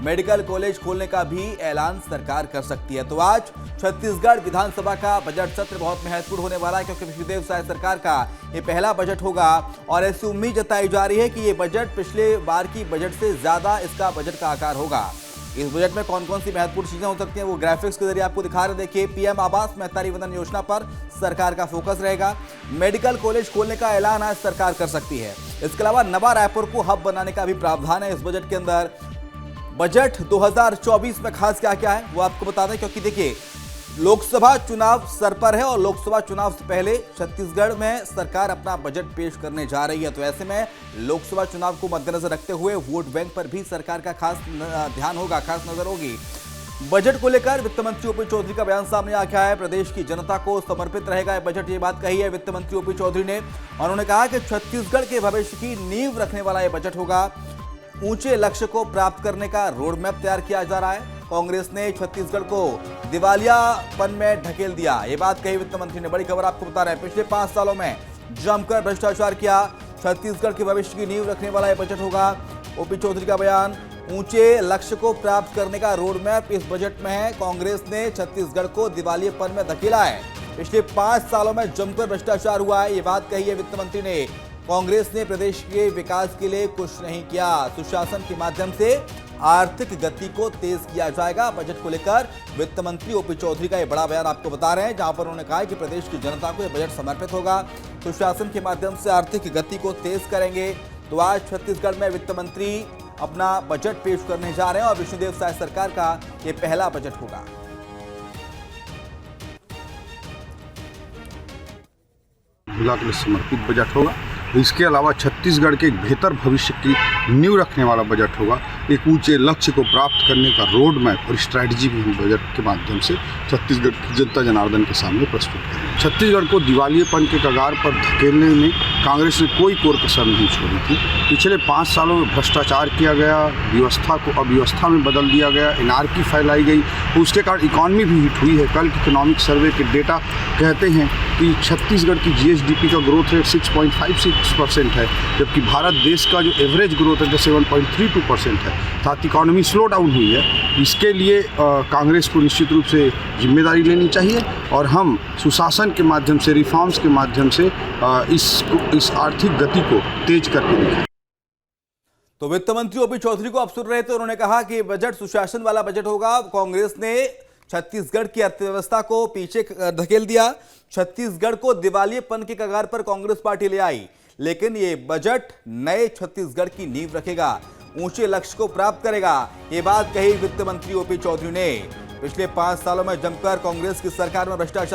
Medical college खोलने का भी ऐलान सरकार कर सकती है। तो आज छत्तीसगढ़ विधानसभा का बजट सत्र बहुत महत्वपूर्ण होने वाला है, क्योंकि विष्णुदेव साय सरकार का ये पहला बजट होगा और ऐसी उम्मीद जताई जा रही है कि ये बजट पिछले बार की बजट से ज्यादा इसका बजट का आकार होगा। इस बजट में कौन कौन सी महत्वपूर्ण चीजें हो सकती हैं वो ग्राफिक्स के जरिए आपको दिखा रहे। देखिए, पीएम आवास महतारी वंदन योजना पर सरकार का फोकस रहेगा। मेडिकल कॉलेज खोलने का ऐलान आज सरकार कर सकती है। इसके अलावा नवा रायपुर को हब बनाने का भी प्रावधान है इस बजट के अंदर। बजट 2024 में खास क्या क्या है वो आपको बता दें, क्योंकि देखिए लोकसभा चुनाव सर पर है और लोकसभा चुनाव से पहले छत्तीसगढ़ में सरकार अपना बजट पेश करने जा रही है। तो ऐसे में लोकसभा चुनाव को मद्देनजर रखते हुए वोट बैंक पर भी सरकार का खास ध्यान होगा, खास नजर होगी। बजट को लेकर वित्त मंत्री ओपी चौधरी का बयान सामने आ गया है। प्रदेश की जनता को समर्पित रहेगा यह बजट, ये बात कही है वित्त मंत्री ओपी चौधरी ने। उन्होंने कहा कि छत्तीसगढ़ के भविष्य की नींव रखने वाला यह बजट होगा। ऊंचे लक्ष्य को प्राप्त करने का रोड मैप तैयार किया जा रहा है। कांग्रेस ने छत्तीसगढ़ को दिवालियापन में ढकेल दिया, ये बात कही वित्त मंत्री ने। बड़ी खबर आपको बता रहे हैं, पिछले 5 सालों में जमकर भ्रष्टाचार किया। छत्तीसगढ़ के भविष्य की नींव रखने वाला यह बजट होगा। ओपी चौधरी का बयान, ऊंचे लक्ष्य को प्राप्त करने का रोड मैप इस बजट में है। कांग्रेस ने छत्तीसगढ़ को दिवालियापन में धकेला है। पिछले 5 सालों में जमकर भ्रष्टाचार हुआ है, ये बात कही है वित्त मंत्री ने। कांग्रेस ने प्रदेश के विकास के लिए कुछ नहीं किया। सुशासन के माध्यम से आर्थिक गति को तेज किया जाएगा। बजट को लेकर वित्त मंत्री ओपी चौधरी का यह बड़ा बयान आपको बता रहे हैं, जहां पर उन्होंने कहा है कि प्रदेश की जनता को यह बजट समर्पित होगा। सुशासन के माध्यम से आर्थिक गति को तेज करेंगे। तो आज छत्तीसगढ़ में वित्त मंत्री अपना बजट पेश करने जा रहे हैं और विष्णुदेव साय सरकार का यह पहला बजट होगा। महिला के लिए समर्पित बजट होगा। इसके अलावा छत्तीसगढ़ के एक बेहतर भविष्य की नींव रखने वाला बजट होगा। एक ऊंचे लक्ष्य को प्राप्त करने का रोड मैप और स्ट्रैटेजी भी हम बजट के माध्यम से छत्तीसगढ़ की जनता जनार्दन के सामने प्रस्तुत करेंगे। छत्तीसगढ़ को दिवालियेपन के कगार पर धकेलने में कांग्रेस ने कोई कोर कसर नहीं छोड़ी थी। पिछले 5 सालों में भ्रष्टाचार किया गया, व्यवस्था को अव्यवस्था में बदल दिया गया, एनार्की फैलाई गई, उसके कारण इकॉनमी भी हिट हुई है। कल इकोनॉमिक सर्वे के डेटा कहते हैं कि छत्तीसगढ़ की जीएसडीपी का ग्रोथ रेट 6.56% है, जबकि भारत देश का जो एवरेज ग्रोथ रेट 7.32% है। साथ इकॉनमी स्लो डाउन हुई है। इसके लिए कांग्रेस को निश्चित रूप से जिम्मेदारी लेनी चाहिए और हम सुशासन के माध्यम से, रिफॉर्म्स के माध्यम से इस आर्थिक गति को तेज करके दिखाएं। तो वित्त मंत्री ओपी चौधरी को आप सुन रहे थे, उन्होंने कहा कि बजट सुशासन वाला बजट होगा। कांग्रेस ने छत्तीसगढ़ की अर्थव्यवस्था को पीछे धकेल दिया, छत्तीसगढ़ को दिवालियेपन के कगार पर कांग्रेस पार्टी ले आई, लेकिन ये बजट नए छत्तीसगढ़ की नींव रखेगा, ऊंचे लक्ष्य को प्राप्त करेगा। ये बात कही वित्त मंत्री ओपी चौधरी ने। पिछले 5 सालों में जमकर कांग्रेस की सरकार में भ्रष्टाचार